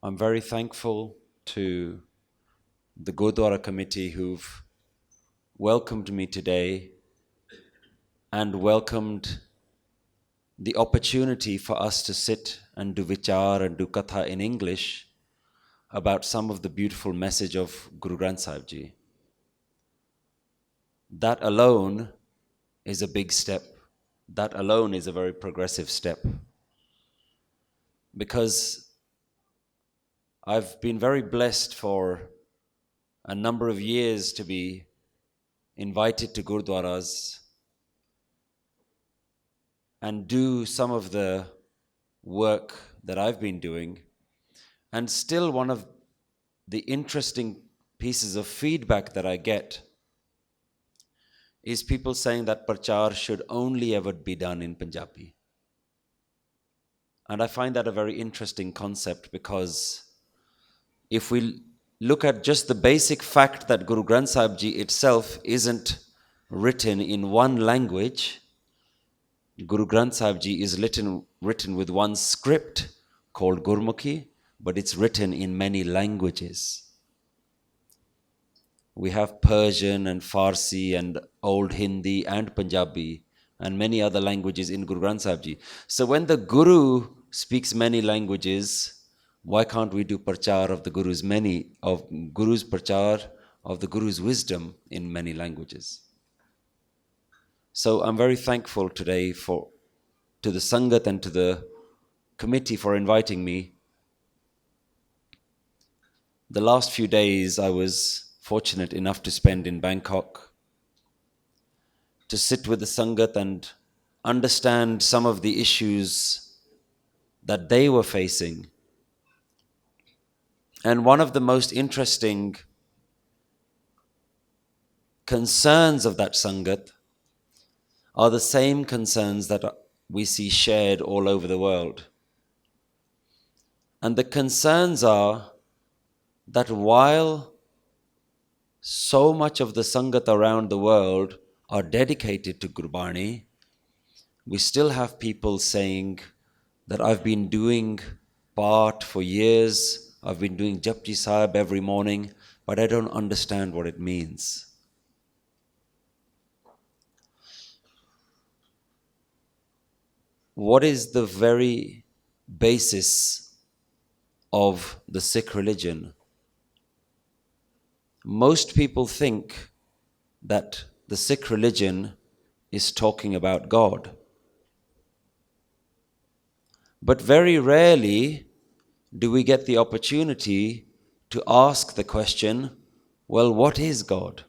I'm very thankful to the Gurdwara committee who've welcomed me today and welcomed the opportunity for us to sit and do vichar and do katha in English about some of the beautiful message of Guru Granth Sahib Ji. That alone is a big step. That alone is a very progressive step. Because I've been very blessed for a number of years to be invited to Gurdwaras and do some of the work that I've been doing. And still one of the interesting pieces of feedback that I get is people saying that prachar should only ever be done in Punjabi. And I find that a very interesting concept, because if we look at just the basic fact that Guru Granth Sahib Ji itself isn't written in one language, Guru Granth Sahib Ji is written with one script called Gurmukhi, but it's written in many languages. We have Persian and Farsi and Old Hindi and Punjabi and many other languages in Guru Granth Sahib Ji. So when the Guru speaks many languages, why can't we do prachar of the Guru's prachar of the Guru's wisdom in many languages? So I'm very thankful today to the Sangat and to the committee for inviting me. The last few days I was fortunate enough to spend in Bangkok, to sit with the Sangat and understand some of the issues that they were facing. And one of the most interesting concerns of that Sangat are the same concerns that we see shared all over the world. And the concerns are that while so much of the Sangat around the world are dedicated to Gurbani, we still have people saying that I've been doing Path for years, I've been doing Japji Sahib every morning, but I don't understand what it means. What is the very basis of the Sikh religion? Most people think that the Sikh religion is talking about God. But very rarely do we get the opportunity to ask the question, well, what is God?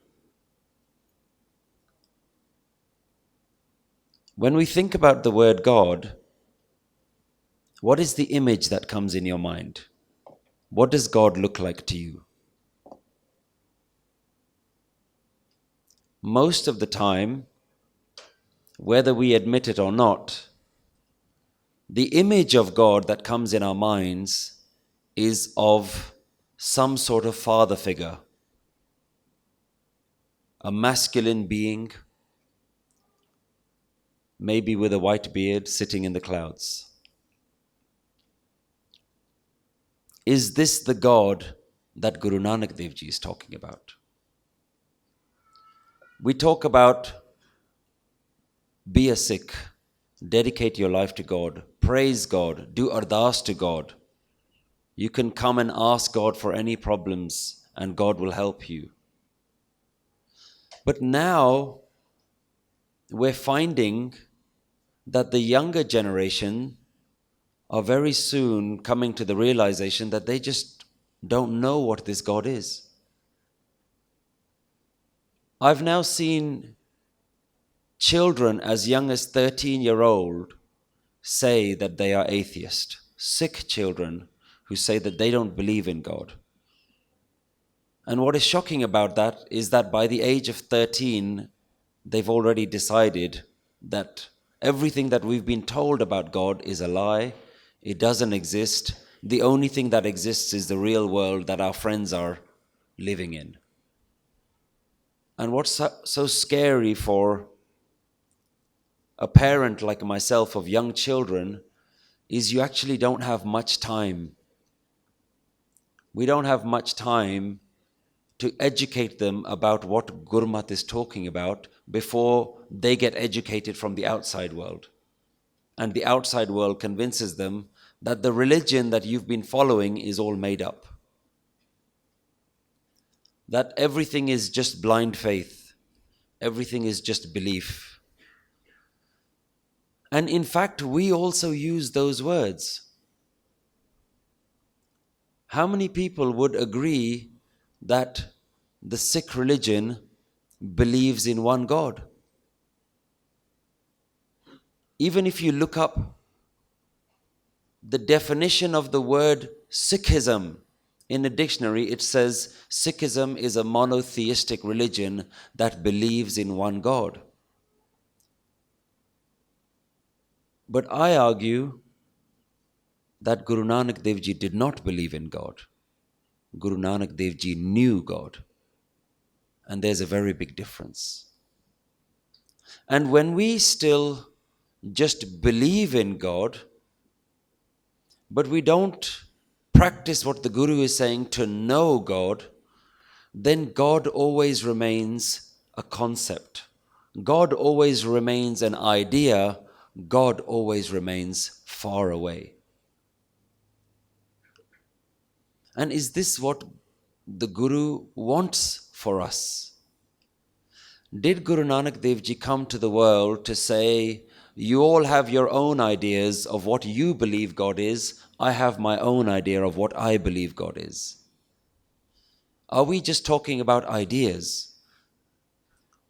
When we think about the word God, what is the image that comes in your mind? What does God look like to you? Most of the time, whether we admit it or not, the image of God that comes in our minds is of some sort of father figure, a masculine being, maybe with a white beard, sitting in the clouds. Is this the God that Guru Nanak Dev Ji is talking about? We talk about be a Sikh, dedicate your life to God, praise God, do ardas to God. You can come and ask God for any problems and God will help you. But now we're finding that the younger generation are very soon coming to the realization that they just don't know what this God is. I've now seen children as young as 13-year-old say that they are atheist. Sikh children who say that they don't believe in God. And what is shocking about that is that by the age of 13, they've already decided that everything that we've been told about God is a lie. It doesn't exist. The only thing that exists is the real world that our friends are living in. And what's so scary for a parent like myself of young children is you actually don't have much time We don't have much time to educate them about what Gurmat is talking about before they get educated from the outside world. And the outside world convinces them that the religion that you've been following is all made up, that everything is just blind faith, everything is just belief. And in fact, we also use those words. How many people would agree that the Sikh religion believes in one God? Even if you look up the definition of the word Sikhism in a dictionary, it says Sikhism is a monotheistic religion that believes in one God. But I argue that Guru Nanak Dev Ji did not believe in God. Guru Nanak Dev Ji knew God. And there's a very big difference. And when we still just believe in God, but we don't practice what the Guru is saying to know God, then God always remains a concept. God always remains an idea. God always remains far away. And is this what the Guru wants for us? Did Guru Nanak Dev Ji come to the world to say, you all have your own ideas of what you believe God is, I have my own idea of what I believe God is? Are we just talking about ideas?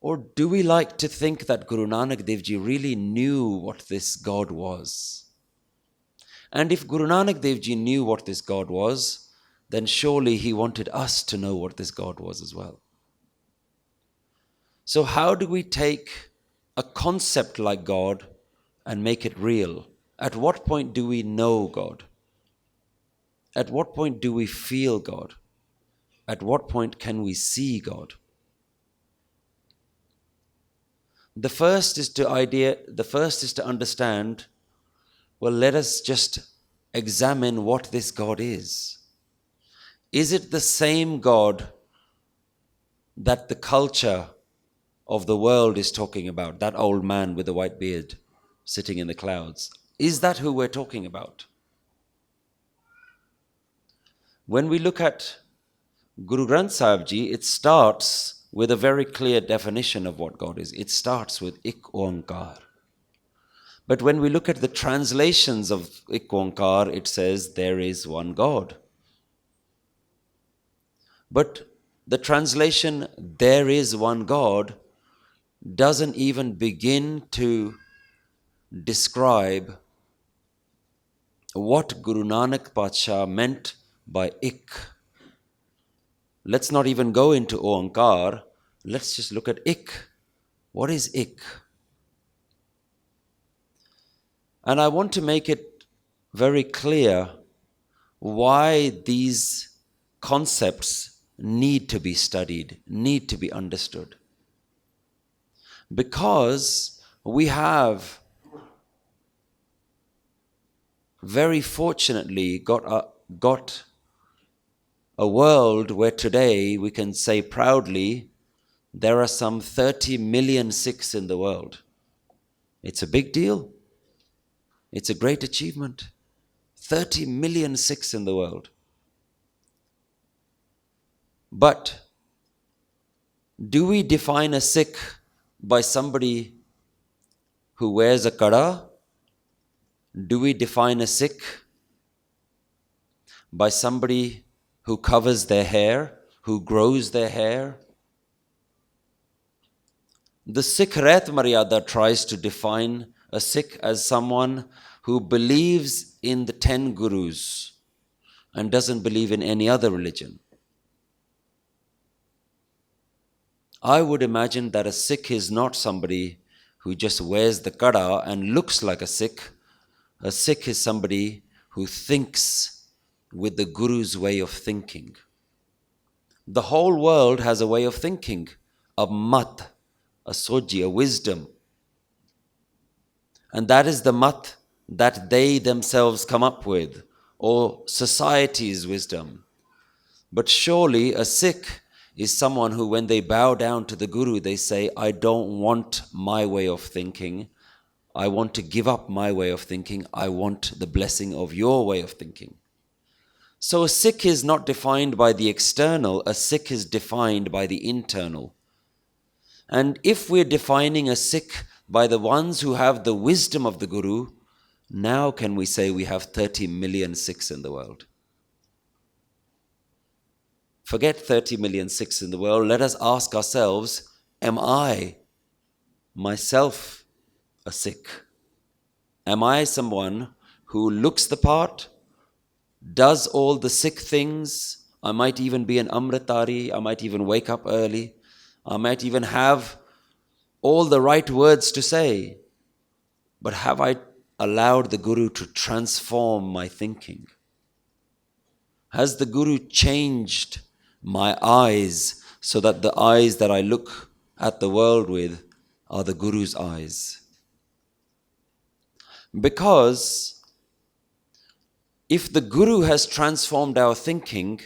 Or do we like to think that Guru Nanak Dev Ji really knew what this God was? And if Guru Nanak Dev Ji knew what this God was, then surely he wanted us to know what this God was as well. So how do we take a concept like God and make it real? At what point do we know God? At what point do we feel God? At what point can we see God? The first is to understand, well, let us just examine what this God is. Is it the same God that the culture of the world is talking about? That old man with the white beard sitting in the clouds. Is that who we're talking about? When we look at Guru Granth Sahib Ji, it starts with a very clear definition of what God is. It starts with Ik Onkar. But when we look at the translations of Ik Onkar, it says there is one God. But the translation there is one God doesn't even begin to describe what Guru Nanak Patsha meant by Ik. Let's not even go into Onkar. Let's just look at Ik. What is Ik? And I want to make it very clear why these concepts need to be studied, need to be understood. Because we have very fortunately got a world where today we can say proudly there are some 30 million Sikhs in the world. It's a big deal. It's a great achievement. 30 million Sikhs in the world. But do we define a Sikh by somebody who wears a kada? Do we define a Sikh by somebody who covers their hair, who grows their hair? The Sikh Raith Maryada tries to define a Sikh as someone who believes in the 10 Gurus and doesn't believe in any other religion. I would imagine that a Sikh is not somebody who just wears the kada and looks like a Sikh. A Sikh is somebody who thinks with the Guru's way of thinking. The whole world has a way of thinking, a mat, a soji, a wisdom. And that is the mat that they themselves come up with, or society's wisdom. But surely a Sikh is someone who, when they bow down to the Guru, they say, I don't want my way of thinking. I want to give up my way of thinking. I want the blessing of your way of thinking. So a Sikh is not defined by the external, a Sikh is defined by the internal. And if we're defining a Sikh by the ones who have the wisdom of the Guru, now can we say we have 30 million Sikhs in the world? Forget 30 million Sikhs in the world. Let us ask ourselves, am I myself a Sikh? Am I someone who looks the part, does all the Sikh things? I might even be an Amritari. I might even wake up early. I might even have all the right words to say. But have I allowed the Guru to transform my thinking? Has the Guru changed my eyes so that the eyes that I look at the world with are the Guru's eyes? Because if the Guru has transformed our thinking,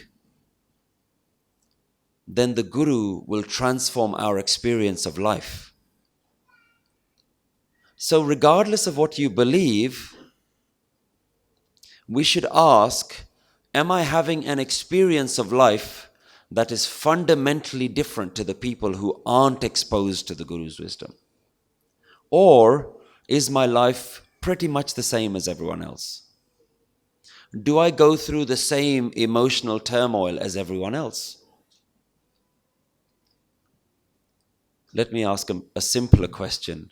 then the Guru will transform our experience of life. So regardless of what you believe, we should ask, am I having an experience of life that is fundamentally different to the people who aren't exposed to the Guru's wisdom? Or is my life pretty much the same as everyone else? Do I go through the same emotional turmoil as everyone else? Let me ask a simpler question.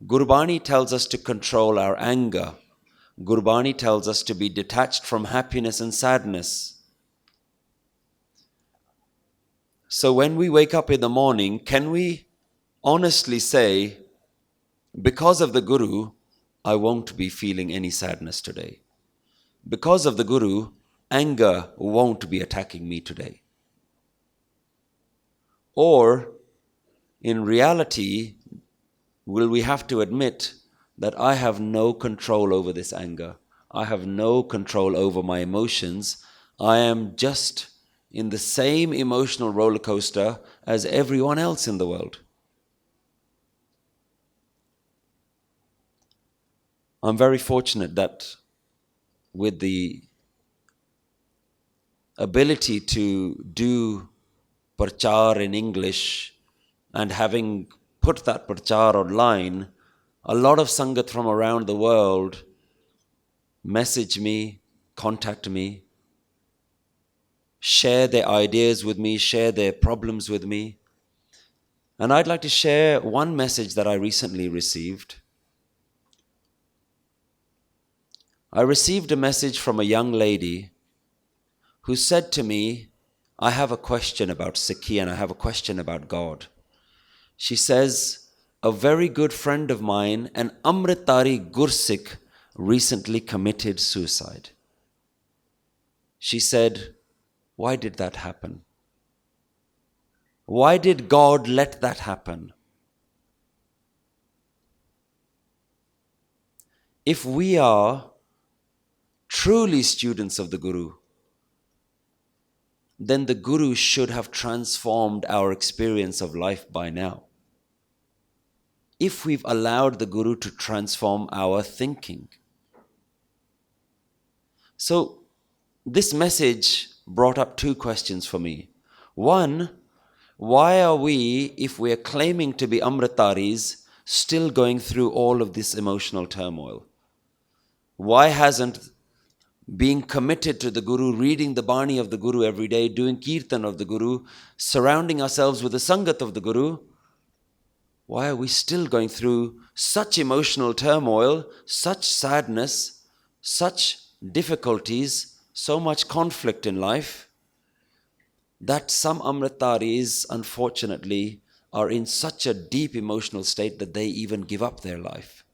Gurbani tells us to control our anger. Gurbani tells us to be detached from happiness and sadness. So when we wake up in the morning, can we honestly say, because of the Guru, I won't be feeling any sadness today. Because of the Guru, anger won't be attacking me today. Or, in reality, will we have to admit that I have no control over this anger? I have no control over my emotions. I am just in the same emotional roller coaster as everyone else in the world. I'm very fortunate that with the ability to do prachar in English and having put that prachar online, a lot of Sangat from around the world message me, contact me, share their ideas with me, share their problems with me. And I'd like to share one message that I recently received. I received a message from a young lady who said to me, I have a question about Sikhi and I have a question about God. She says, a very good friend of mine, an Amritari Gursikh, recently committed suicide. She said, why did that happen? Why did God let that happen? If we are truly students of the Guru, then the Guru should have transformed our experience of life by now. If we've allowed the Guru to transform our thinking. So, this message brought up two questions for me. One, why are we, if we are claiming to be Amritaris, still going through all of this emotional turmoil? Why hasn't being committed to the Guru, reading the Bani of the Guru every day, doing Kirtan of the Guru, surrounding ourselves with the Sangat of the Guru, why are we still going through such emotional turmoil, such sadness, such difficulties, so much conflict in life, that some Amritaris, unfortunately, are in such a deep emotional state that they even give up their life?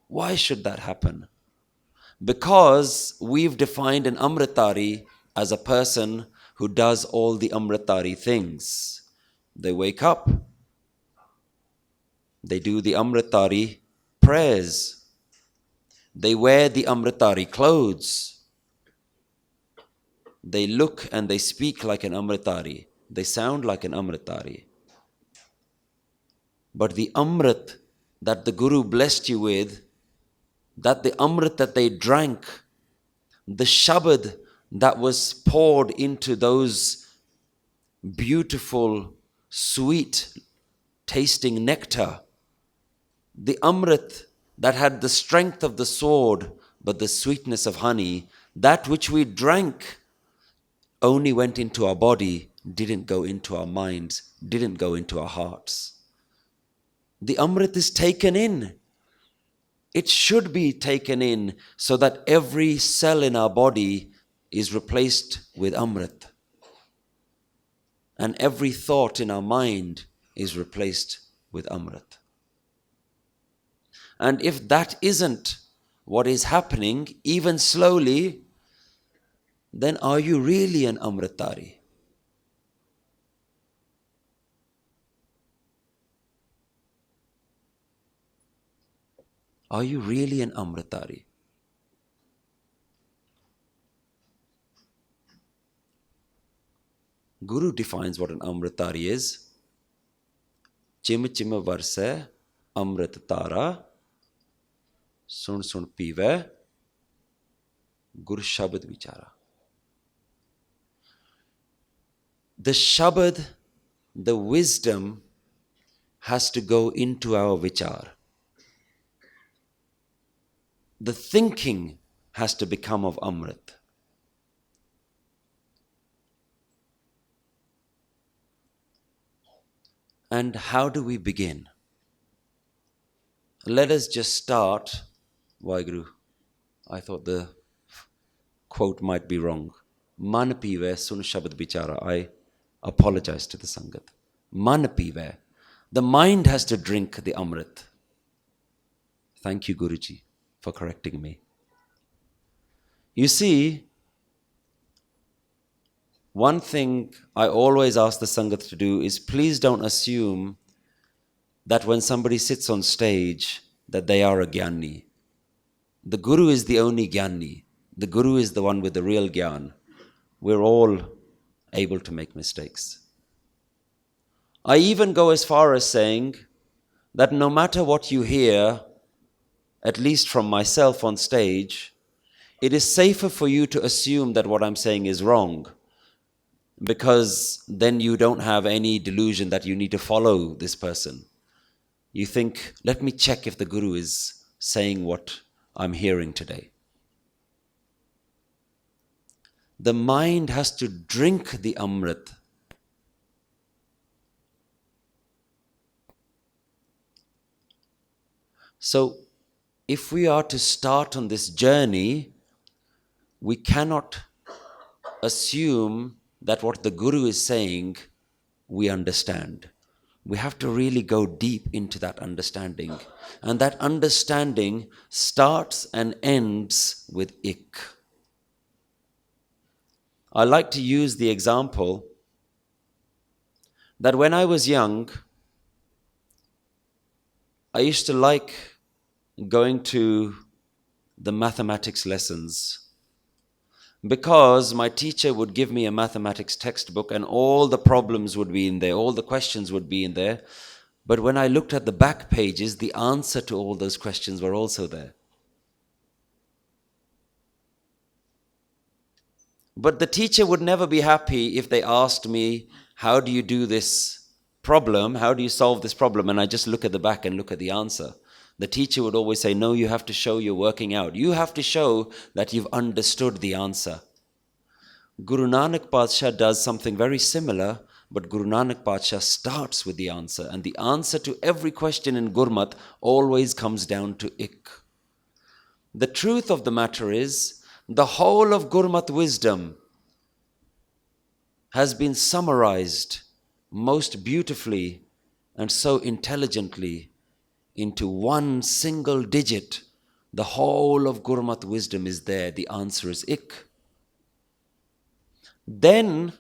Why should that happen? Because we've defined an Amritari as a person who does all the Amritari things. They wake up, they do the Amritari prayers, they wear the Amritari clothes, They look and they speak like an Amritari. They sound like an Amritari. But the Amrit that the Guru blessed you with, that the Amrit that they drank, the Shabad that was poured into those beautiful, sweet tasting nectar, the Amrit that had the strength of the sword but the sweetness of honey, that which we drank only went into our body, didn't go into our minds, didn't go into our hearts. The Amrit is taken in. It should be taken in so that every cell in our body is replaced with Amrit. And every thought in our mind is replaced with Amrit. And if that isn't what is happening, even slowly, then are you really an Amritari? Are you really an Amritari? Guru defines what an Amritari is. Chim chim varse Amrit tara, sun sun pive, Gur Shabad vichara. The Shabad, the wisdom, has to go into our vichar. The thinking has to become of Amrit. And how do we begin? Let us just start. Vaheguru, I thought the quote might be wrong. Man pive sun shabad bichara. I apologize to the Sangat. Man pive. The mind has to drink the Amrit. Thank you, Guruji, for correcting me. You see, one thing I always ask the Sangat to do is please don't assume that when somebody sits on stage that they are a Gyani. The Guru is the only Gyani. The Guru is the one with the real Gyan. We're all able to make mistakes. I even go as far as saying that no matter what you hear, at least from myself on stage, it is safer for you to assume that what I'm saying is wrong, because then you don't have any delusion that you need to follow this person. You think, let me check if the Guru is saying what I'm hearing today. The mind has to drink the Amrit. So, if we are to start on this journey, we cannot assume that what the Guru is saying, we understand. We have to really go deep into that understanding. And that understanding starts and ends with ik. I like to use the example that when I was young, I used to like going to the mathematics lessons, because my teacher would give me a mathematics textbook and all the problems would be in there, all the questions would be in there. But when I looked at the back pages, the answer to all those questions were also there. But the teacher would never be happy if they asked me, how do you do this problem? How do you solve this problem? And I just look at the back and look at the answer. The teacher would always say, no, you have to show you're working out. You have to show that you've understood the answer. Guru Nanak Padshah does something very similar, but Guru Nanak Padshah starts with the answer. And the answer to every question in Gurmat always comes down to ik. The truth of the matter is, the whole of Gurmat wisdom has been summarized most beautifully and so intelligently into one single digit. The whole of Gurmat wisdom is there. The answer is ik. Then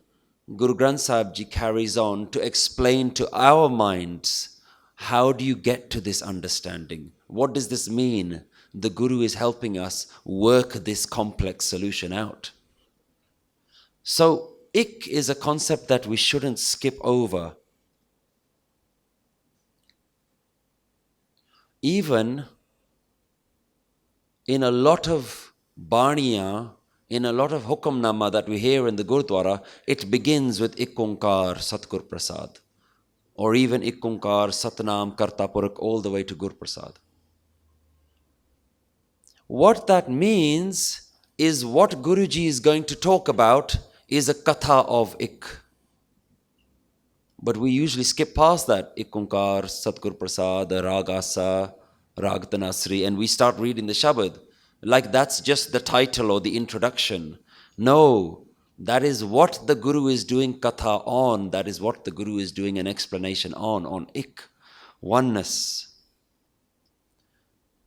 Guru Granth Sahib Ji carries on to explain to our minds, how do you get to this understanding? What does this mean? The Guru is helping us work this complex solution out. So, ik is a concept that we shouldn't skip over. Even in a lot of baniya, in a lot of hukamnama that we hear in the Gurdwara, it begins with Ikunkar Satgur Prasad, or even Ikunkar Satnam Kartapurak all the way to Gur Prasad. What that means is what Guruji is going to talk about is a katha of ik. But we usually skip past that, Ikunkar, Satgur Prasad, Ragasa, Ragtanasri, and we start reading the Shabad. Like that's just the title or the introduction. No, that is what the Guru is doing katha on. That is what the Guru is doing an explanation on ik, oneness.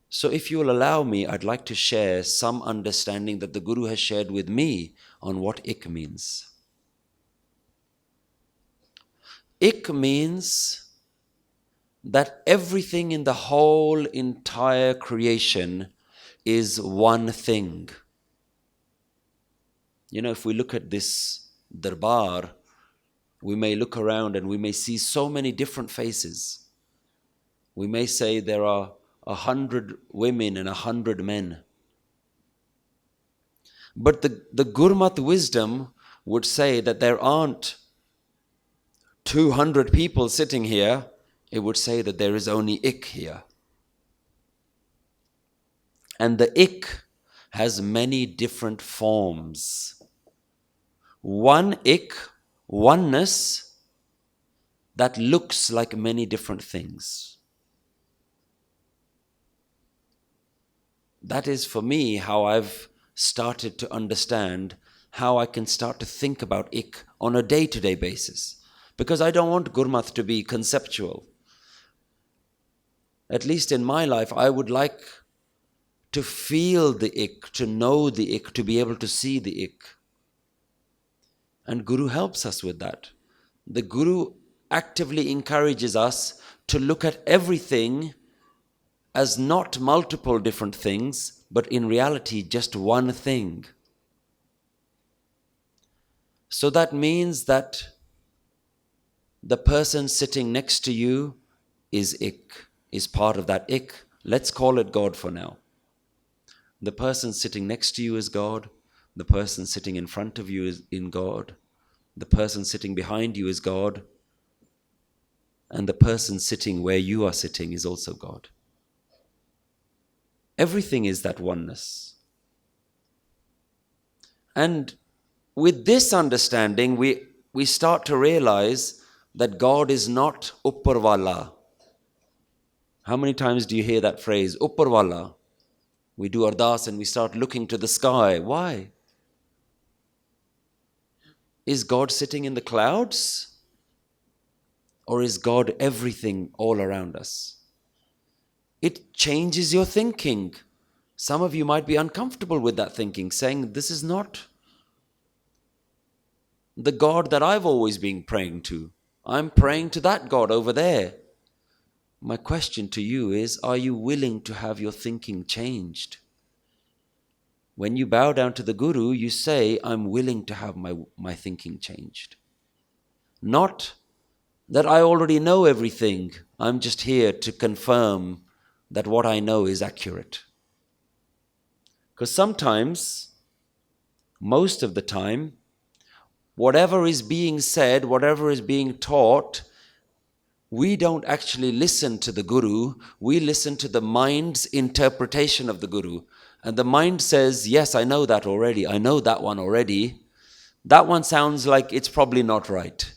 So if you will allow me, I'd like to share some understanding that the Guru has shared with me on what ik means. Ik means that everything in the whole entire creation is one thing. You know, if we look at this darbar, we may look around and we may see so many different faces. We may say there are 100 women and 100 men. But the Gurmat wisdom would say that there aren't 200 people sitting here. It would say that there is only ik here. And the ik has many different forms. One ik, oneness, that looks like many different things. That is for me how I've started to understand how I can start to think about ik on a day-to-day basis. Because I don't want Gurmat to be conceptual. At least in my life, I would like to feel the ik, to know the ik, to be able to see the ik. And Guru helps us with that. The Guru actively encourages us to look at everything as not multiple different things, but in reality just one thing. So that means that the person sitting next to you is ik, is part of that ik. Let's call it God for now. The person sitting next to you is God. The person sitting in front of you is in God. The person sitting behind you is God. And the person sitting where you are sitting is also God. Everything is that oneness. And with this understanding, we start to realize that God is not Upparwala. How many times do you hear that phrase, Upparwala? We do ardas and we start looking to the sky. Why? Is God sitting in the clouds? Or is God everything all around us? It changes your thinking. Some of you might be uncomfortable with that thinking, saying, this is not the God that I've always been praying to. I'm praying to that God over there. My question to you is, are you willing to have your thinking changed? When you bow down to the Guru, you say, I'm willing to have my thinking changed. Not that I already know everything. I'm just here to confirm that what I know is accurate. Because sometimes, most of the time, whatever is being said, whatever is being taught, we don't actually listen to the Guru, we listen to the mind's interpretation of the Guru. And the mind says, yes, I know that already, I know that one already. That one sounds like it's probably not right.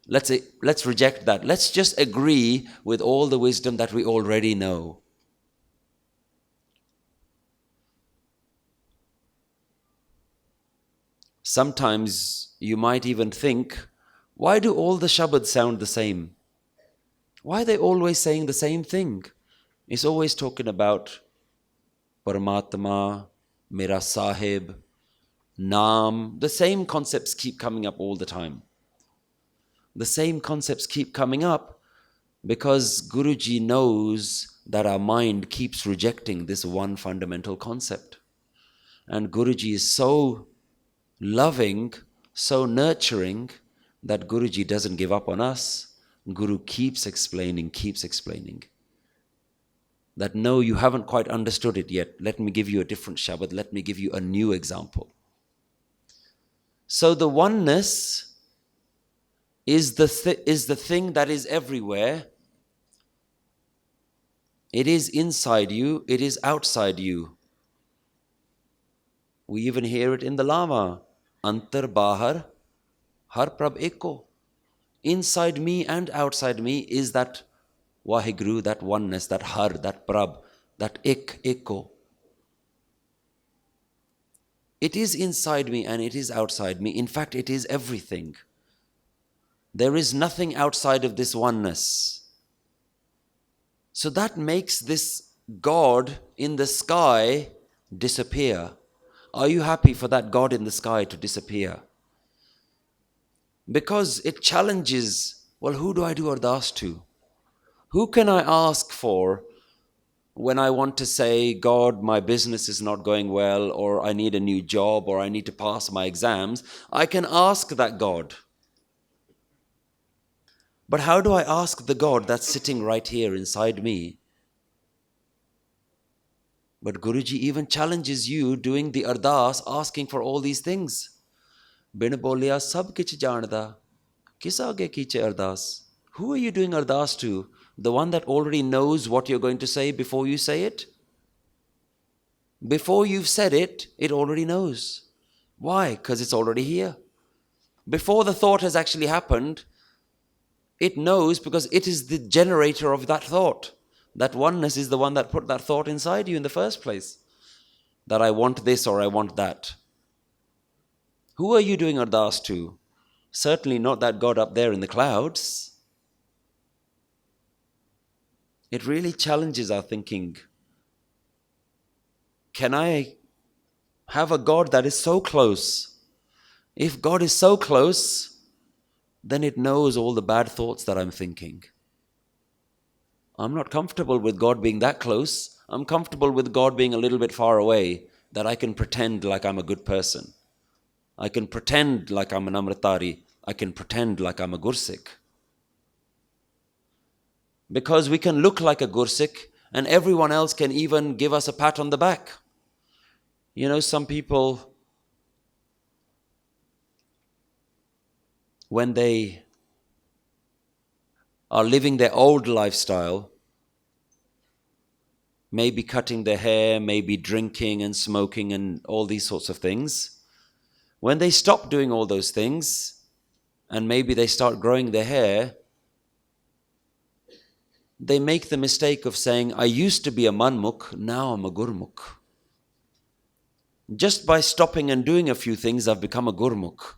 Let's reject that. Let's just agree with all the wisdom that we already know. Sometimes you might even think, why do all the Shabads sound the same? Why are they always saying the same thing? It's always talking about Paramatma, Mera Sahib, Naam. The same concepts keep coming up all the time. The same concepts keep coming up because Guruji knows that our mind keeps rejecting this one fundamental concept. And Guruji is so loving, so nurturing that Guruji doesn't give up on us. Guru keeps explaining. That no, you haven't quite understood it yet. Let me give you a different Shabad. Let me give you a new example. So the oneness is the thing that is everywhere. It is inside you. It is outside you. We even hear it in the Lama. Antar bahar har prab eko. Inside me and outside me is that Waheguru, that oneness, that har, that prab, that eko. It is inside me and it is outside me. In fact, it is everything. There is nothing outside of this oneness. So that makes this God in the sky disappear. Are you happy for that God in the sky to disappear? Because it challenges, well, who do I do ardas to? Who can I ask for when I want to say, God, my business is not going well, or I need a new job, or I need to pass my exams? I can ask that God. But how do I ask the God that's sitting right here inside me? But Guruji even challenges you doing the ardas, asking for all these things. Bin bolya sab kich jaanda, kis aage kiche ardas? Who are you doing ardas to? The one that already knows what you're going to say before you say it? Before you've said it, it already knows. Why? Because it's already here. Before the thought has actually happened, it knows because it is the generator of that thought. That oneness is the one that put that thought inside you in the first place. That I want this or I want that. Who are you doing ardas to? Certainly not that God up there in the clouds. It really challenges our thinking. Can I have a God that is so close? If God is so close, then it knows all the bad thoughts that I'm thinking. I'm not comfortable with God being that close. I'm comfortable with God being a little bit far away, that I can pretend like I'm a good person. I can pretend like I'm an Amritari. I can pretend like I'm a Gursik. Because we can look like a Gursik and everyone else can even give us a pat on the back. You know, some people, when they are living their old lifestyle, maybe cutting their hair, maybe drinking and smoking and all these sorts of things, when they stop doing all those things and maybe they start growing their hair, they make the mistake of saying, I used to be a manmukh, now I'm a gurmukh. Just by stopping and doing a few things, I've become a gurmukh.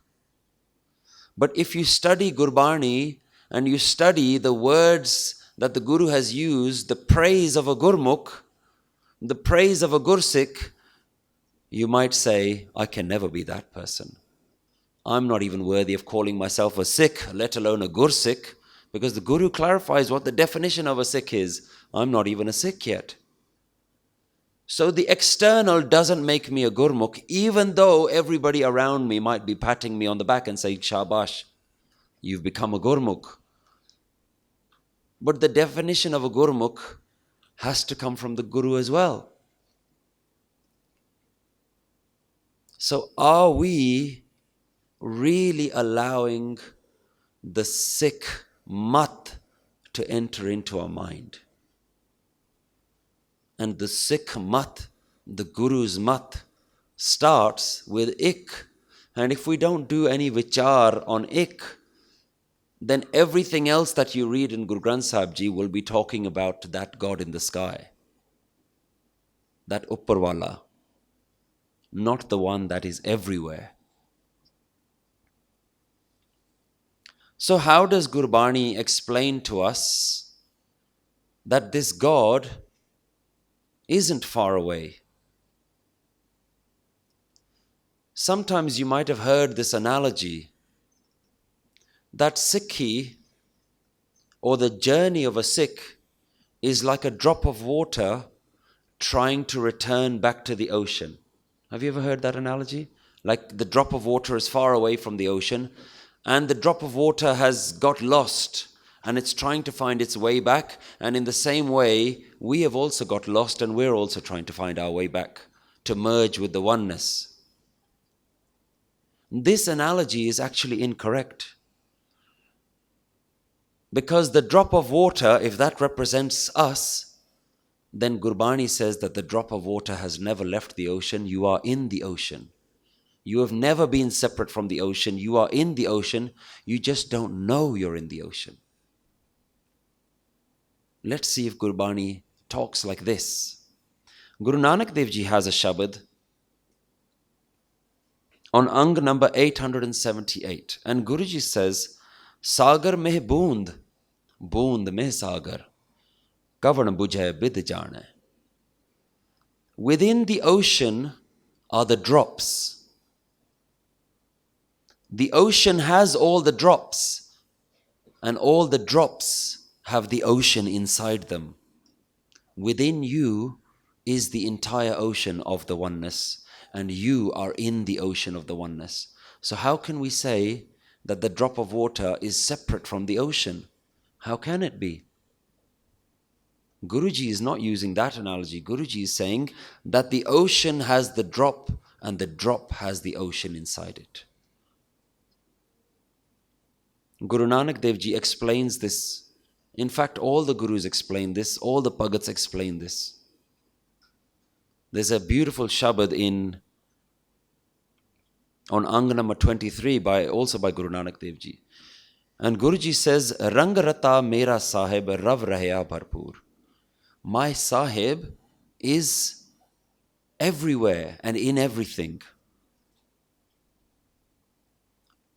But if you study Gurbani and you study the words that the Guru has used, the praise of a gurmukh, the praise of a gursik, you might say, I can never be that person. I'm not even worthy of calling myself a Sikh, let alone a gursik, because the Guru clarifies what the definition of a Sikh is. I'm not even a Sikh yet. So the external doesn't make me a gurmukh, even though everybody around me might be patting me on the back and saying, Shabash, you've become a gurmukh. But the definition of a gurmukh has to come from the Guru as well. So are we really allowing the Sikh mat to enter into our mind? And the Sikh mat, the Guru's mat, starts with ik. And if we don't do any vichar on ik, then everything else that you read in Guru Granth Sahib Ji will be talking about that God in the sky. That Upparwala. Not the one that is everywhere. So how does Gurbani explain to us that this God isn't far away? Sometimes you might have heard this analogy that Sikhi, or the journey of a Sikh, is like a drop of water trying to return back to the ocean. Have you ever heard that analogy? Like the drop of water is far away from the ocean, and the drop of water has got lost, and it's trying to find its way back. And in the same way, we have also got lost, and we're also trying to find our way back to merge with the oneness. This analogy is actually incorrect. Because the drop of water, if that represents us, then Gurbani says that the drop of water has never left the ocean. You are in the ocean. You have never been separate from the ocean. You are in the ocean. You just don't know you're in the ocean. Let's see if Gurbani talks like this. Guru Nanak Dev Ji has a shabad on Ang number 878. And Guruji says, Sagar meh boond, boond meh sagar, kavan bujhe bid jane. Within the ocean are the drops. The ocean has all the drops, and all the drops have the ocean inside them. Within you is the entire ocean of the oneness, and you are in the ocean of the oneness. So how can we say that the drop of water is separate from the ocean? How can it be? Guruji is not using that analogy. Guruji is saying that the ocean has the drop, and the drop has the ocean inside it. Guru Nanak Dev Ji explains this. In fact, all the Gurus explain this, all the Bhagats explain this. There's a beautiful shabad on Ang number 23 also by Guru Nanak Dev Ji. And Guruji says, Rang Rata Mera Sahib Rav Rahya Bharpur. My Sahib is everywhere and in everything,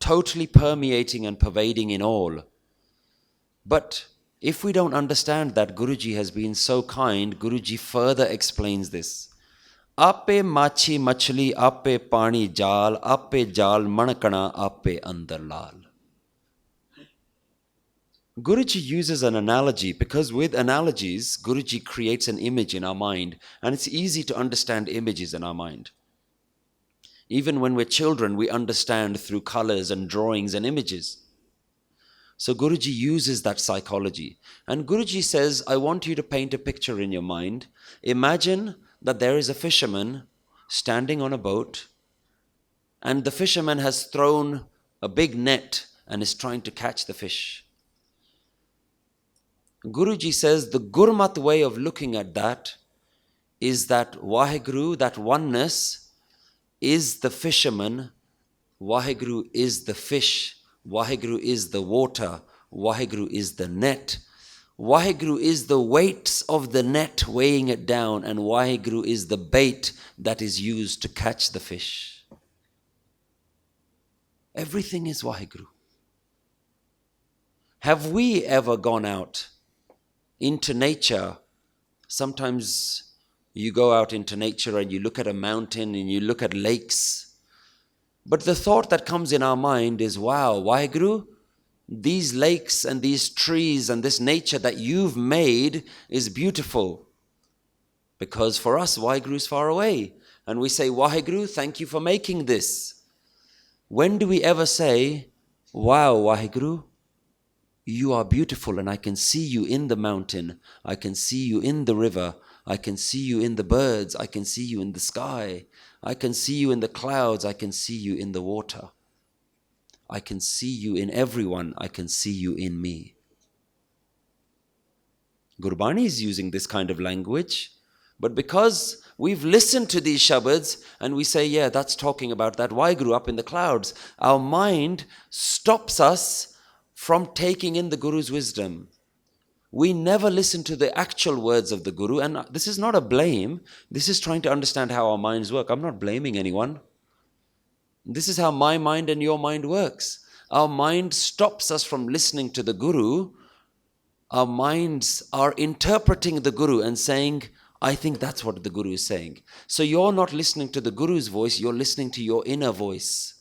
totally permeating and pervading in all. But if we don't understand that, Guruji has been so kind, Guruji further explains this. Ape machi machli, ape pani jal, ape jal manakana, ape andar lal. Guruji uses an analogy because with analogies, Guruji creates an image in our mind, and it's easy to understand images in our mind. Even when we're children, we understand through colors and drawings and images. So Guruji uses that psychology. And Guruji says, I want you to paint a picture in your mind. Imagine that there is a fisherman standing on a boat, and the fisherman has thrown a big net and is trying to catch the fish. Guruji says the Gurmat way of looking at that is that Waheguru, that oneness, is the fisherman, Waheguru is the fish, Waheguru is the water, Waheguru is the net, Waheguru is the weights of the net weighing it down, and Waheguru is the bait that is used to catch the fish. Everything is Waheguru. Have we ever gone out into nature? Sometimes you go out into nature and you look at a mountain and you look at lakes. But the thought that comes in our mind is, wow, Waheguru, these lakes and these trees and this nature that you've made is beautiful. Because for us, Waheguru is far away. And we say, Waheguru, thank you for making this. When do we ever say, wow, Waheguru, you are beautiful and I can see you in the mountain, I can see you in the river, I can see you in the birds, I can see you in the sky, I can see you in the clouds, I can see you in the water. I can see you in everyone, I can see you in me. Gurbani is using this kind of language, but because we've listened to these shabads and we say, yeah, that's talking about that Waheguru up in the clouds, our mind stops us from taking in the Guru's wisdom. We never listen to the actual words of the Guru, and this is not a blame. This is trying to understand how our minds work. I'm not blaming anyone. This is how my mind and your mind works. Our mind stops us from listening to the Guru. Our minds are interpreting the Guru and saying, I think that's what the Guru is saying. So you're not listening to the Guru's voice, you're listening to your inner voice.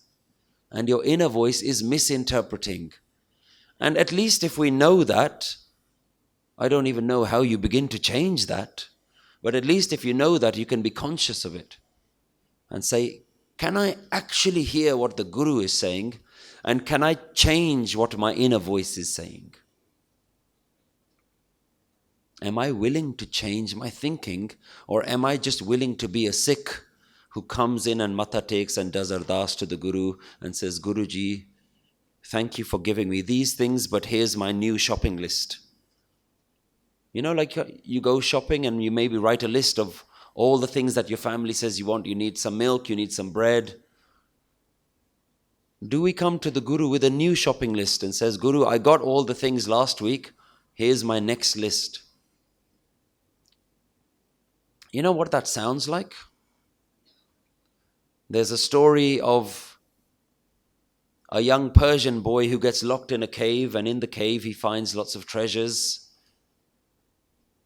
And your inner voice is misinterpreting. And at least if we know that, I don't even know how you begin to change that, but at least if you know that, you can be conscious of it and say, Can I actually hear what the Guru is saying? And can I change what my inner voice is saying? Am I willing to change my thinking, or am I just willing to be a Sikh who comes in and matha takes and does ardas to the Guru and says, Guruji, thank you for giving me these things, but here's my new shopping list. You know, like you go shopping and you maybe write a list of all the things that your family says you want. You need some milk, you need some bread. Do we come to the Guru with a new shopping list and says, Guru, I got all the things last week, here's my next list? You know what that sounds like? There's a story of a young Persian boy who gets locked in a cave, and in the cave he finds lots of treasures.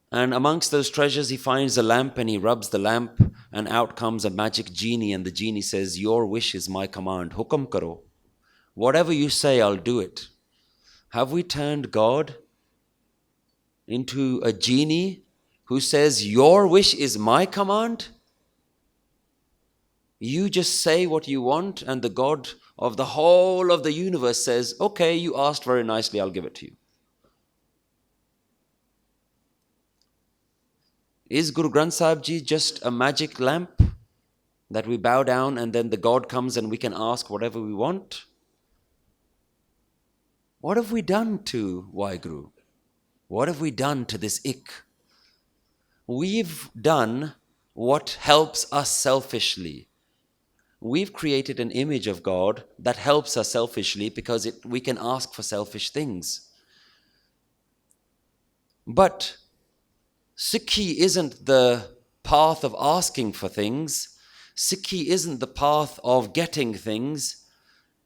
And amongst those treasures he finds a lamp, and he rubs the lamp, and out comes a magic genie, and the genie says, your wish is my command, hukum karo. Whatever you say, I'll do it. Have we turned God into a genie who says, your wish is my command? You just say what you want, and the God of the whole of the universe says, okay, you asked very nicely, I'll give it to you. Is Guru Granth Sahib Ji just a magic lamp that we bow down and then the God comes and we can ask whatever we want? What have we done to Waheguru? What have we done to this ik? We've done what helps us selfishly. We've created an image of God that helps us selfishly because we can ask for selfish things. But Sikhi isn't the path of asking for things. Sikhi isn't the path of getting things.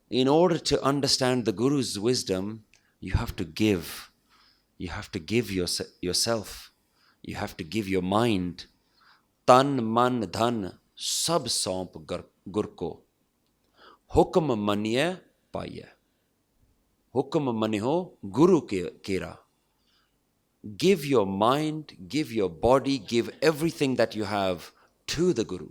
In order to understand the Guru's wisdom, you have to give. You have to give yourself. You have to give your mind. Tan, man, dhan, sab saump gur ko. Hukam maniye paiye. Hukam maniho Guru kera. Give your mind, give your body, give everything that you have to the Guru.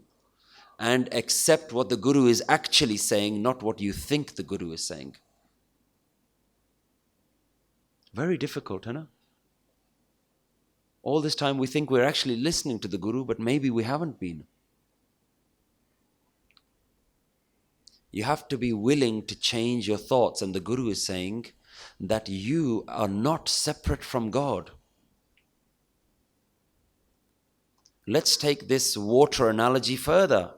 And accept what the Guru is actually saying, not what you think the Guru is saying. Very difficult, huh? All this time we think we're actually listening to the Guru, but maybe we haven't been. You have to be willing to change your thoughts, and the Guru is saying that you are not separate from God. Let's take this water analogy further.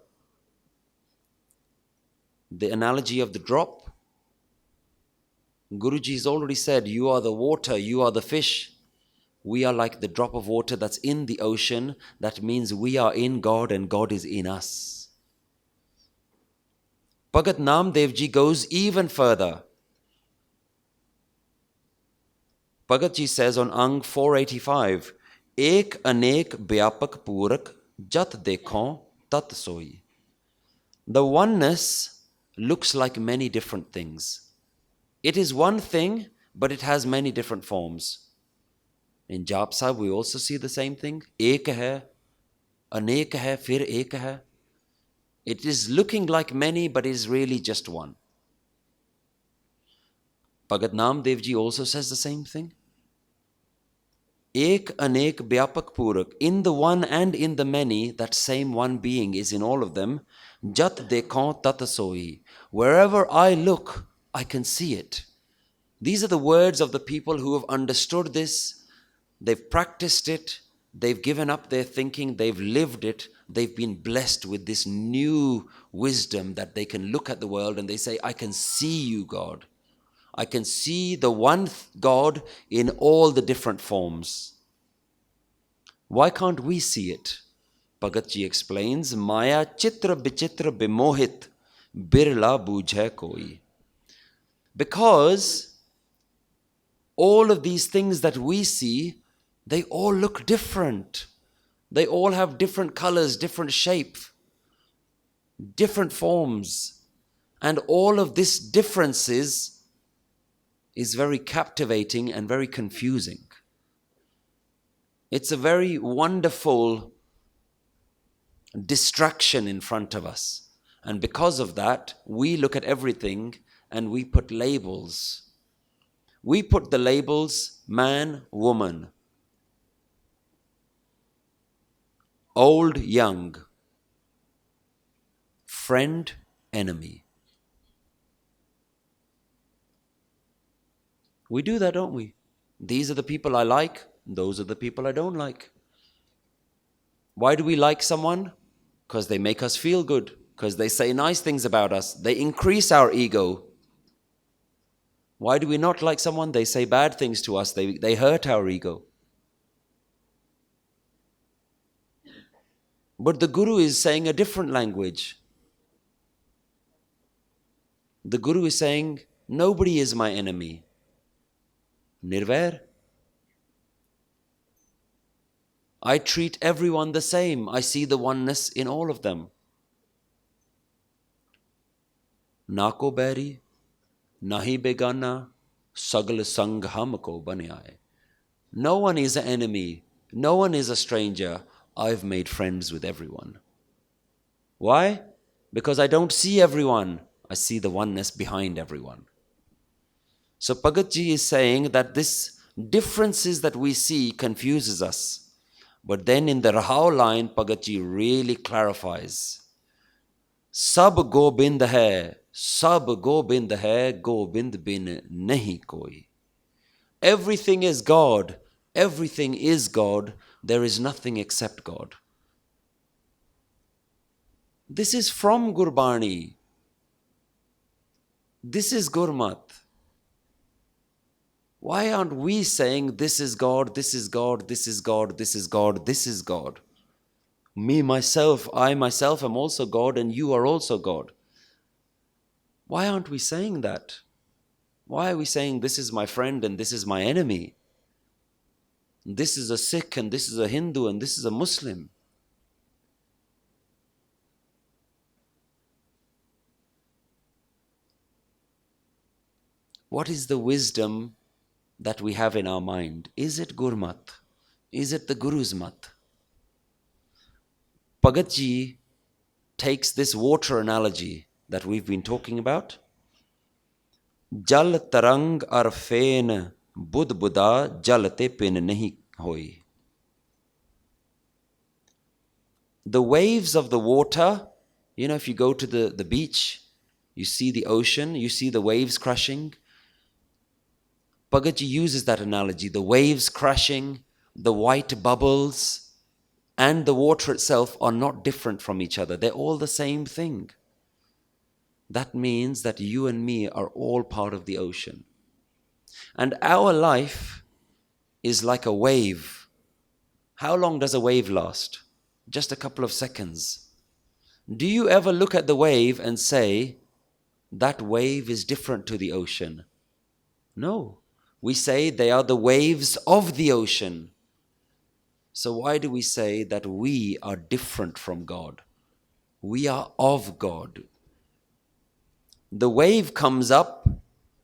The analogy of the drop. Guruji has already said, you are the water, you are the fish. We are like the drop of water that's in the ocean. That means we are in God and God is in us. Bhagat Namdev Ji goes even further. Bhagat Ji says on Ang 485, Ek anek byapak purak jat dekhon tat soi. The oneness looks like many different things. It is one thing, but it has many different forms. In Jap Sahib, we also see the same thing. Ek hai, anek hai, fir ek hai. It is looking like many, but is really just one. Bhagat Namdev Ji also says the same thing. Ek anek byapak purak. In the one and in the many, that same one being is in all of them. Jat dekhon tat soi. Wherever I look, I can see it. These are the words of the people who have understood this. They've practiced it. They've given up their thinking. They've lived it. They've been blessed with this new wisdom that they can look at the world and they say, I can see you, God. I can see the one God in all the different forms. Why can't we see it? Bhagat Ji explains, Maya chitra bichitra bimohit birla bujhe koi. Because all of these things that we see, they all look different. They all have different colors, different shape, different forms. And all of this differences is very captivating and very confusing. It's a very wonderful distraction in front of us. And because of that, we look at everything and we put labels. We put the labels man, woman, old, young, friend, enemy. We do that, don't we? These are the people I like, those are the people I don't like. Why do we like someone? Because they make us feel good, because they say nice things about us, they increase our ego. Why do we not like someone? They say bad things to us, they hurt our ego. But the Guru is saying a different language. The Guru is saying, nobody is my enemy. Nirvair. I treat everyone the same. I see the oneness in all of them. Nako beri, nahi begana, sagal sang hamko bane aaye. No one is an enemy. No one is a stranger. I've made friends with everyone. Why? Because I don't see everyone. I see the oneness behind everyone. So Bhagat Ji is saying that this differences that we see confuses us. But then in the Rahao line, Bhagat Ji really clarifies. Sab Gobind hai, sab Gobind hai, Gobind bin nahi koi. Everything is God. Everything is God. There is nothing except God. This is from Gurbani. This is Gurmat. Why aren't we saying this is God, this is God, this is God, this is God, this is God? Me, myself, I myself am also God and you are also God. Why aren't we saying that? Why are we saying this is my friend and this is my enemy? This is a Sikh and this is a Hindu and this is a Muslim. What is the wisdom that we have in our mind? Is it Gurmat? Is it the Guru's mat? Bhagat Ji takes this water analogy that we've been talking about. Jal tarang ar fen bud buddha jal te pin nahi hoi. The waves of the water, if you go to the beach, you see the ocean, you see the waves crashing. Bhagat Ji uses that analogy, the waves crashing, the white bubbles, and the water itself are not different from each other. They're all the same thing. That means that you and me are all part of the ocean. And our life is like a wave. How long does a wave last? Just a couple of seconds. Do you ever look at the wave and say, that wave is different to the ocean? No. We say they are the waves of the ocean. So why do we say that we are different from God? We are of God. The wave comes up,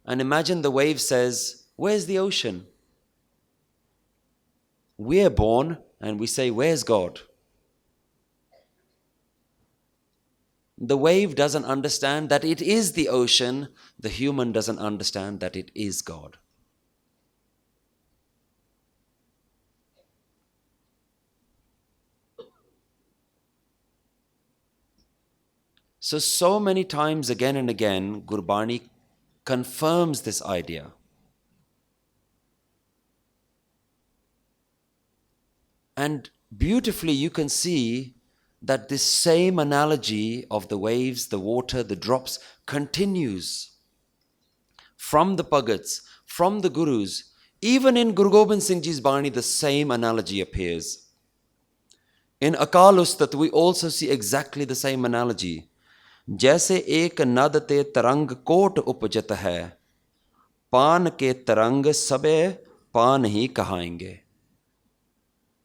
and imagine the wave says, where's the ocean? We're born, and we say, where's God? The wave doesn't understand that it is the ocean. The human doesn't understand that it is God. So many times again and again, Gurbani confirms this idea. And beautifully you can see that this same analogy of the waves, the water, the drops continues from the Bhagats, from the Gurus. Even in Guru Gobind Singh Ji's Bani, the same analogy appears. In Akal Ustat, we also see exactly the same analogy. जैसे एक नद ते तरंग coat उपजत है, पान के तरंग सबे पान ही कहाएंगे.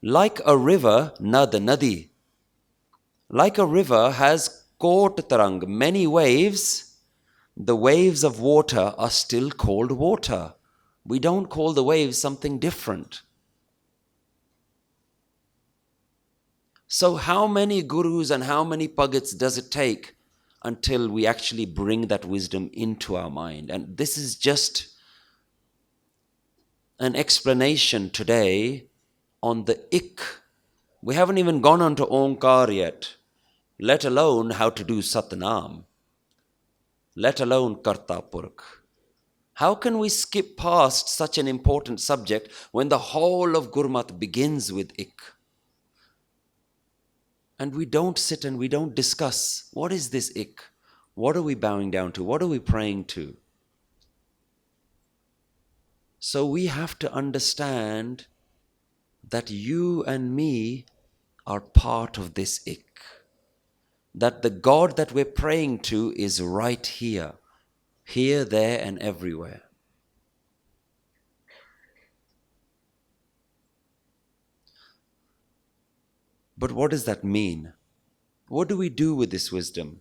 Like a river, nad, nadi. Like a river has kot tarang, many waves. The waves of water are still called water. We don't call the waves something different. So how many gurus and how many bhagats does it take until we actually bring that wisdom into our mind. And this is just an explanation today on the ik. We haven't even gone on to Onkar yet, let alone how to do Satnam, let alone Karta Purkh. How can we skip past such an important subject when the whole of Gurmat begins with ik? And we don't sit and we don't discuss, what is this ik? What are we bowing down to? What are we praying to? So we have to understand that you and me are part of this ik. That the God that we're praying to is right here, there, and everywhere. But what does that mean? What do we do with this wisdom?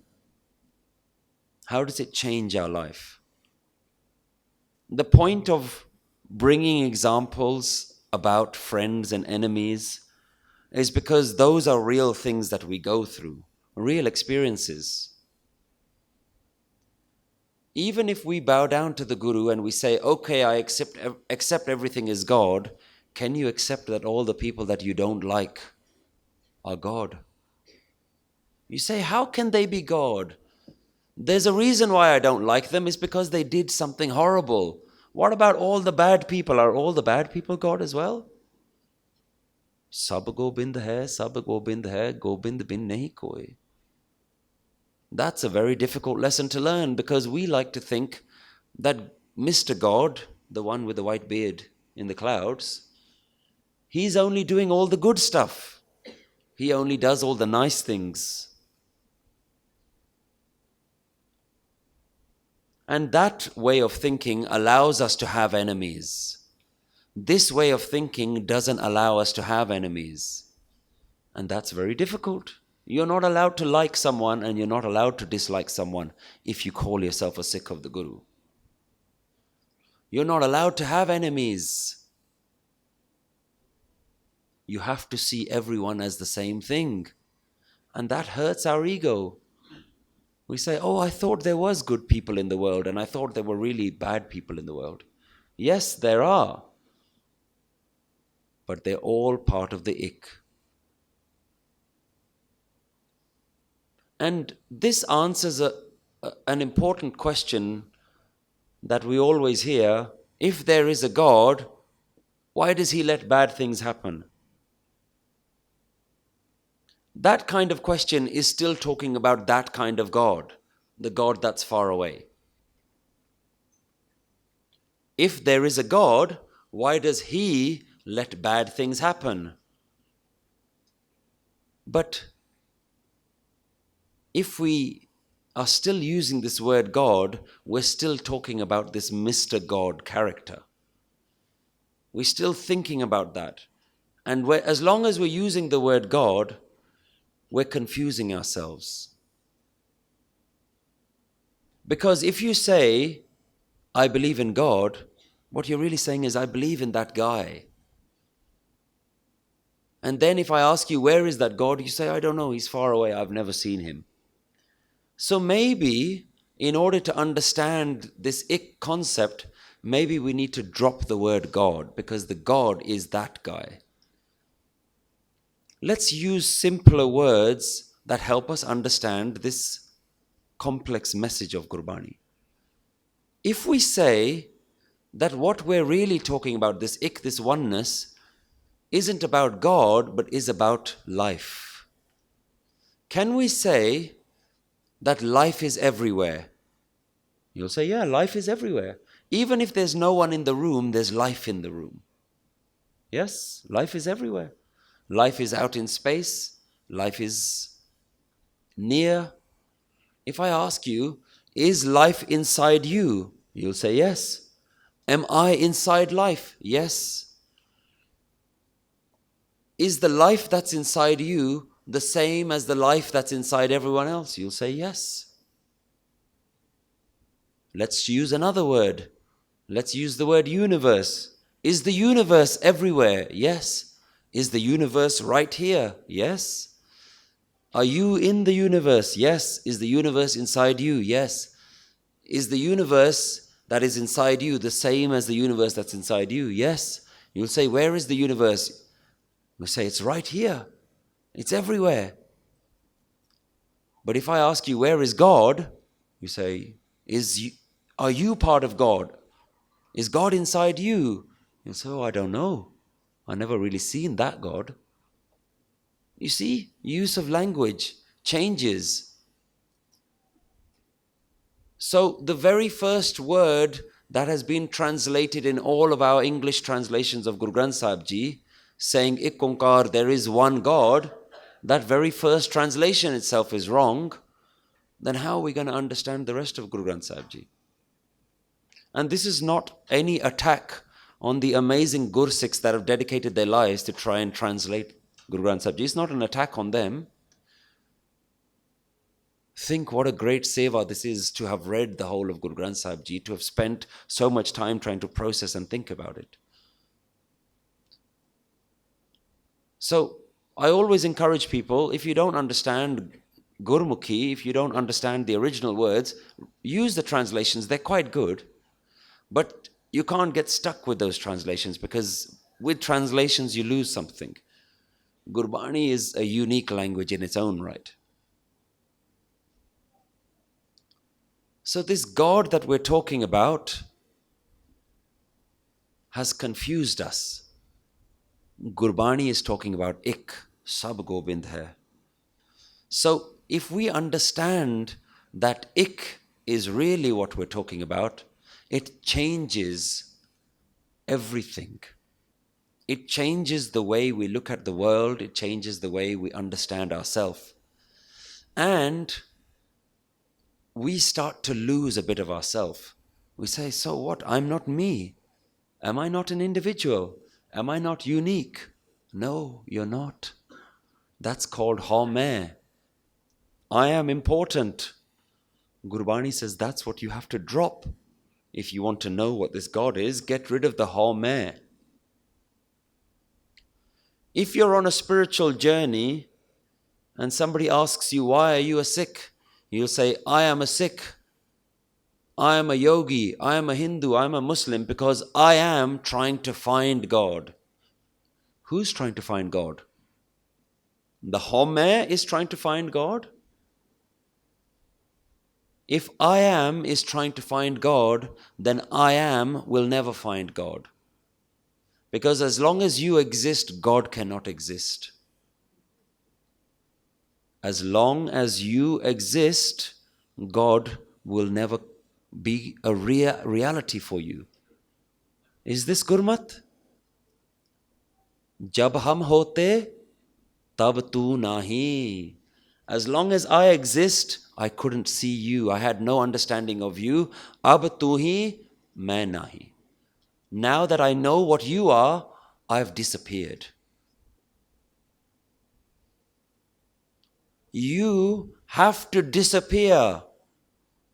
How does it change our life? The point of bringing examples about friends and enemies is because those are real things that we go through, real experiences. Even if we bow down to the Guru and we say, okay, I accept everything is God, can you accept that all the people that you don't like are God? You say, how can they be God? There's a reason why I don't like them, is because they did something horrible. What about all the bad people? Are all the bad people God as well? Sab Gobind hai, Gobind bin nahi koi. That's a very difficult lesson to learn, because we like to think that Mr. God, the one with the white beard in the clouds, he's only doing all the good stuff. He only does all the nice things. And that way of thinking allows us to have enemies. This way of thinking doesn't allow us to have enemies. And that's very difficult. You're not allowed to like someone and you're not allowed to dislike someone if you call yourself a Sikh of the Guru. You're not allowed to have enemies. You have to see everyone as the same thing. And that hurts our ego. We say, oh, I thought there was good people in the world and I thought there were really bad people in the world. Yes, there are. But they're all part of the ik. And this answers an important question that we always hear. If there is a God, why does he let bad things happen? That kind of question is still talking about that kind of God, the God that's far away. If there is a God, why does he let bad things happen? But if we are still using this word God, we're still talking about this Mr. God character. We're still thinking about that. And as long as we're using the word God, we're confusing ourselves. Because if you say, I believe in God, what you're really saying is, I believe in that guy. And then if I ask you, where is that God? You say, I don't know, he's far away, I've never seen him. So maybe, in order to understand this ik concept, maybe we need to drop the word God, because the God is that guy. Let's use simpler words that help us understand this complex message of Gurbani. If we say that what we're really talking about, this ik, this oneness, isn't about God, but is about life, can we say that life is everywhere? You'll say, yeah, life is everywhere. Even if there's no one in the room, there's life in the room. Yes, life is everywhere. Life is out in space. Life is near. If I ask you, is life inside you? You'll say, yes. Am I inside life? Yes. Is the life that's inside you the same as the life that's inside everyone else? You'll say, yes. Let's use another word. Let's use the word universe. Is the universe everywhere? Yes. Is the universe right here? Yes. Are you in the universe? Yes. Is the universe inside you? Yes. Is the universe that is inside you the same as the universe that's inside you? Yes. You'll say, where is the universe? You'll say, it's right here. It's everywhere. But if I ask you, where is God? You say, are you part of God? Is God inside you? You'll say, oh, I don't know. I've never really seen that God. You see, use of language changes. So the very first word that has been translated in all of our English translations of Guru Granth Sahib Ji, saying Ik Onkar, there is one God, that very first translation itself is wrong. Then how are we going to understand the rest of Guru Granth Sahib Ji? And this is not any attack on the amazing Gursikhs that have dedicated their lives to try and translate Guru Granth Sahib Ji. It's not an attack on them. Think what a great seva this is to have read the whole of Guru Granth Sahib Ji, to have spent so much time trying to process and think about it. So I always encourage people, if you don't understand Gurmukhi, if you don't understand the original words, use the translations. They're quite good. But you can't get stuck with those translations, because with translations you lose something. Gurbani is a unique language in its own right. So this God that we're talking about has confused us. Gurbani is talking about Ik, Sab Gobind hai. So if we understand that Ik is really what we're talking about, it changes everything. It changes the way we look at the world. It changes the way we understand ourselves. And we start to lose a bit of ourselves. We say, so what? I'm not me. Am I not an individual? Am I not unique? No, you're not. That's called Haumai. I am important. Gurbani says that's what you have to drop. If you want to know what this God is, get rid of the Haumai. If you're on a spiritual journey and somebody asks you, why are you a Sikh? You'll say, I am a Sikh. I am a yogi. I am a Hindu. I am a Muslim because I am trying to find God. Who's trying to find God? The Haumai is trying to find God? If I am is trying to find God, then I am will never find God. Because as long as you exist, God cannot exist. As long as you exist, God will never be a reality for you. Is this Gurmat? Jab hum hote, tab tu nahi. As long as I exist, I couldn't see you. I had no understanding of you. Ab tu hi, main nahi. Now that I know what you are, I've disappeared. You have to disappear.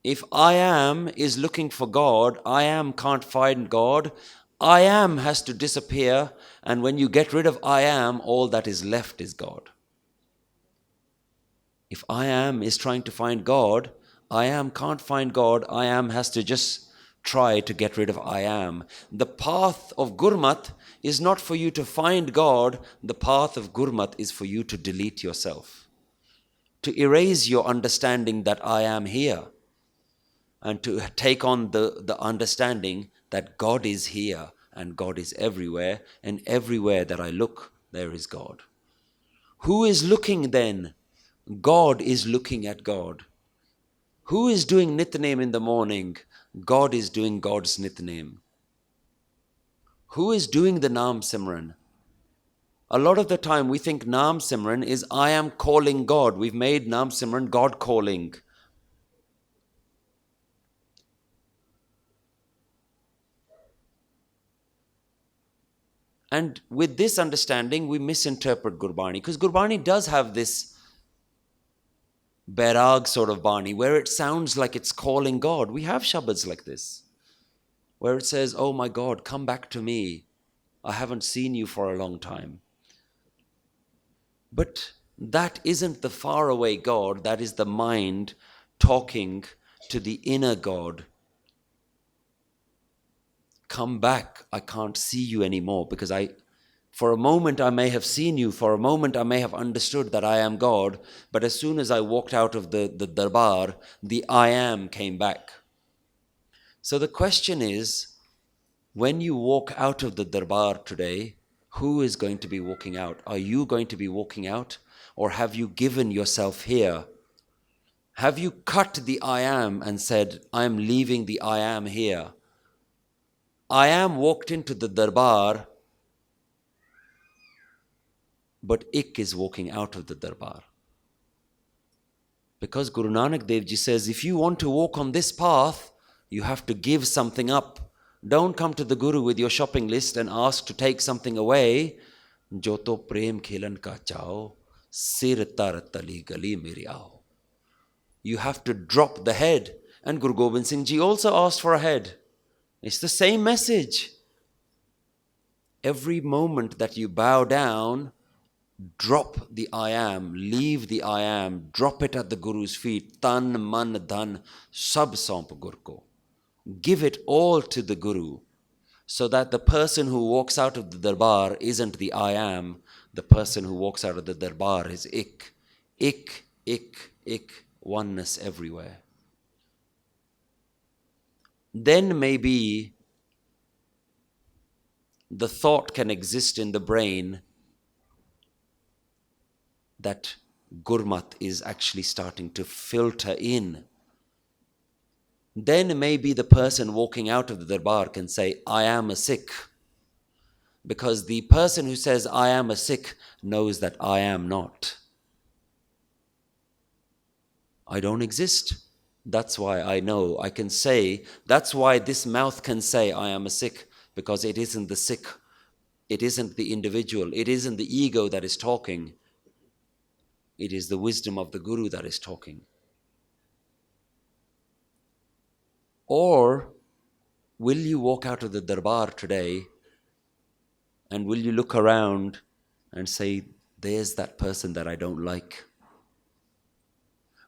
If I am is looking for God, I am can't find God, I am has to disappear, and when you get rid of I am, all that is left is God. If I am is trying to find God, I am can't find God, I am has to just try to get rid of I am. The path of Gurmat is not for you to find God, the path of Gurmat is for you to delete yourself. To erase your understanding that I am here, and to take on the understanding that God is here and God is everywhere, and everywhere that I look, there is God. Who is looking then? God is looking at God. Who is doing Nitnem in the morning? God is doing God's Nitnem. Who is doing the Naam Simran? A lot of the time we think Naam Simran is I am calling God. We've made Naam Simran God calling. And with this understanding, we misinterpret Gurbani. Because Gurbani does have this Bairag sort of Bani, where it sounds like it's calling God. We have shabads like this, where it says, oh my God, come back to me. I haven't seen you for a long time. But That isn't the faraway God, that is the mind talking to the inner God. Come back, I can't see you anymore, because for a moment I may have seen you, for a moment I may have understood that I am God, but as soon as I walked out of the darbar, the I am came back. So the question is, when you walk out of the darbar today, who is going to be walking out? Are you going to be walking out? Or have you given yourself here? Have you cut the I am and said, I am leaving the I am here? I am walked into the darbar, but ik is walking out of the darbar. Because Guru Nanak Dev Ji says, if you want to walk on this path, you have to give something up. Don't come to the Guru with your shopping list and ask to take something away. Jo to prem khilan ka chao, sir tar tali gali meri aao. You have to drop the head. And Guru Gobind Singh Ji also asked for a head. It's the same message. Every moment that you bow down, drop the I am, leave the I am, drop it at the Guru's feet. Tan, man, dhan, sab saump Gur ko. Give it all to the Guru, so that the person who walks out of the darbar isn't the I am, the person who walks out of the darbar is ik. Ik, ik, ik, oneness everywhere. Then maybe the thought can exist in the brain that Gurmat is actually starting to filter in. Then maybe the person walking out of the darbar can say, I am a Sikh. Because the person who says, I am a Sikh, knows that I am not. I don't exist. That's why I know. I can say, that's why this mouth can say, I am a Sikh, because it isn't the Sikh. It isn't the individual. It isn't the ego that is talking. It is the wisdom of the Guru that is talking. Or will you walk out of the darbar today and will you look around and say, there's that person that I don't like?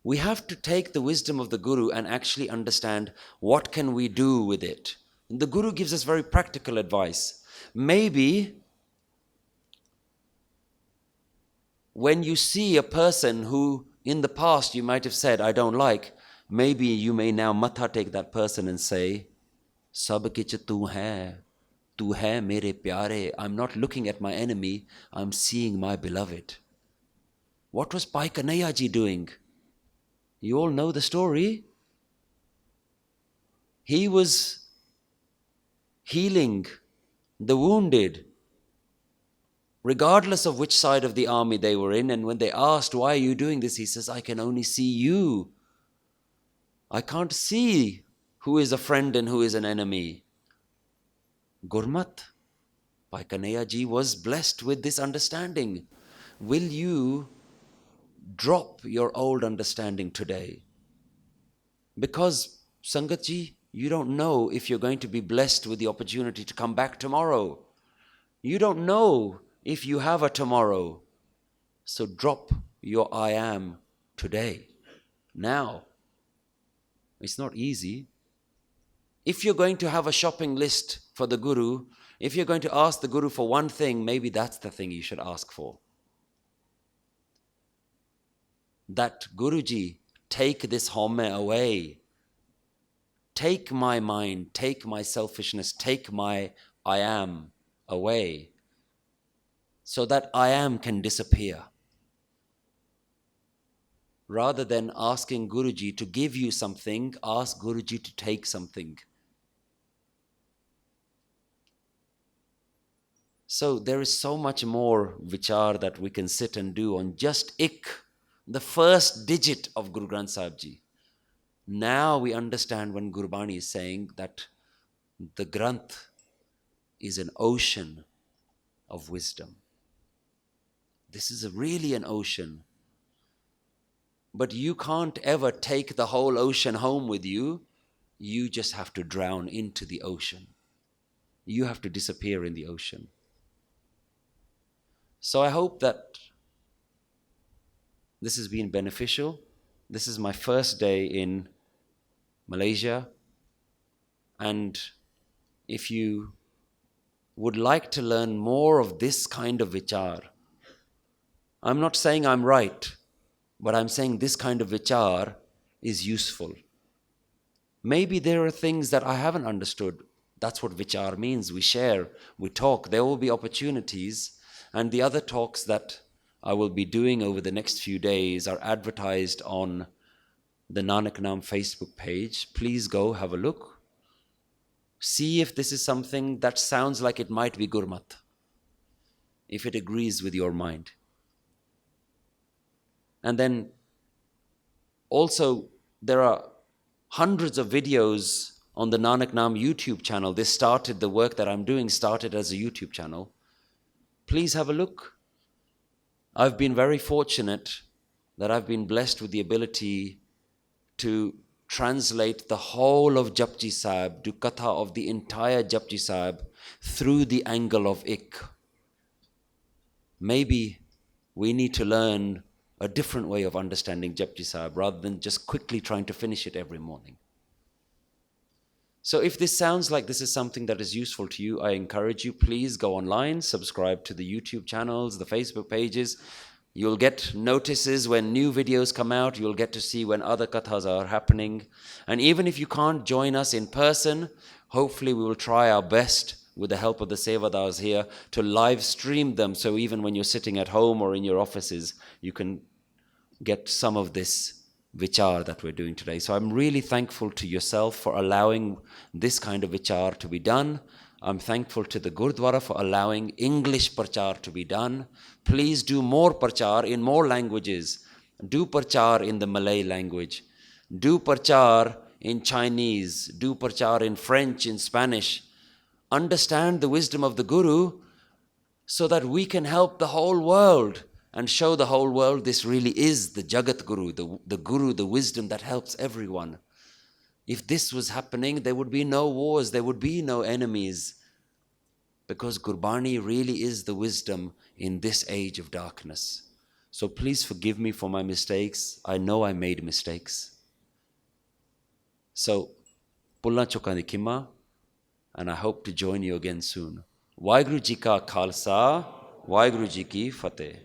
We have to take the wisdom of the Guru and actually understand, what can we do with it? And the Guru gives us very practical advice. Maybe when you see a person who in the past you might have said, I don't like, maybe you may now matha take that person and say, Sab kich tu hai mere pyare. I'm not looking at my enemy, I'm seeing my beloved. What was Bhai Kanhaiya ji doing? You all know the story. He was healing the wounded, regardless of which side of the army they were in. And when they asked, why are you doing this? He says, I can only see you. I can't see who is a friend and who is an enemy. Gurmat. Bhai Kanhaiya ji was blessed with this understanding. Will you drop your old understanding today? Because, Sangat ji, you don't know if you're going to be blessed with the opportunity to come back tomorrow. You don't know if you have a tomorrow. So drop your I am today, now. It's not easy. If you're going to have a shopping list for the Guru, if you're going to ask the Guru for one thing, maybe that's the thing you should ask for. That Guruji, take this homme away. Take my mind, take my selfishness, take my I am away, so that I am can disappear. Rather than asking Guruji to give you something, ask Guruji to take something. So there is so much more vichar that we can sit and do on just ik, the first digit of Guru Granth Sahib Ji. Now we understand when Gurbani is saying that the Granth is an ocean of wisdom. This is really an ocean. But you can't ever take the whole ocean home with you. You just have to drown into the ocean. You have to disappear in the ocean. So I hope that This has been beneficial. This is my first day in Malaysia. And if you would like to learn more of this kind of vichar, I'm not saying I'm right, but I'm saying this kind of vichar is useful. Maybe there are things that I haven't understood. That's what vichar means. We share, we talk. There will be opportunities. And the other talks that I will be doing over the next few days are advertised on the Nanak Naam Facebook page. Please go have a look. See if this is something that sounds like it might be Gurmat, if it agrees with your mind. And then also there are hundreds of videos on the Nanak Naam YouTube channel. The work that I'm doing started as a YouTube channel. Please have a look. I've been very fortunate that I've been blessed with the ability to translate the whole of Japji Sahib, do katha of the entire Japji Sahib through the angle of ik. Maybe we need to learn a different way of understanding Japji Sahib rather than just quickly trying to finish it every morning. So if this sounds like this is something that is useful to you, I encourage you, please go online, subscribe to the YouTube channels, the Facebook pages. You'll get notices when new videos come out. You'll get to see when other kathas are happening. And even if you can't join us in person, hopefully we will try our best with the help of the Sevadars here to live stream them. So even when you're sitting at home or in your offices, you can get some of this vichar that we're doing today. So I'm really thankful to yourself for allowing this kind of vichar to be done. I'm thankful to the Gurdwara for allowing English prachar to be done. Please do more prachar in more languages. Do prachar in the Malay language. Do prachar in Chinese. Do prachar in French, in Spanish. Understand the wisdom of the Guru so that we can help the whole world and show the whole world this really is the Jagat Guru, the Guru, the wisdom that helps everyone. If this was happening, there would be no wars, there would be no enemies, because Gurbani really is the wisdom in this age of darkness. So please forgive me for my mistakes. I know I made mistakes. So, Pulla Chokani Kima, and I hope to join you again soon. Waheguru Ji Ka Khalsa, Waheguru Ji Ki Fateh.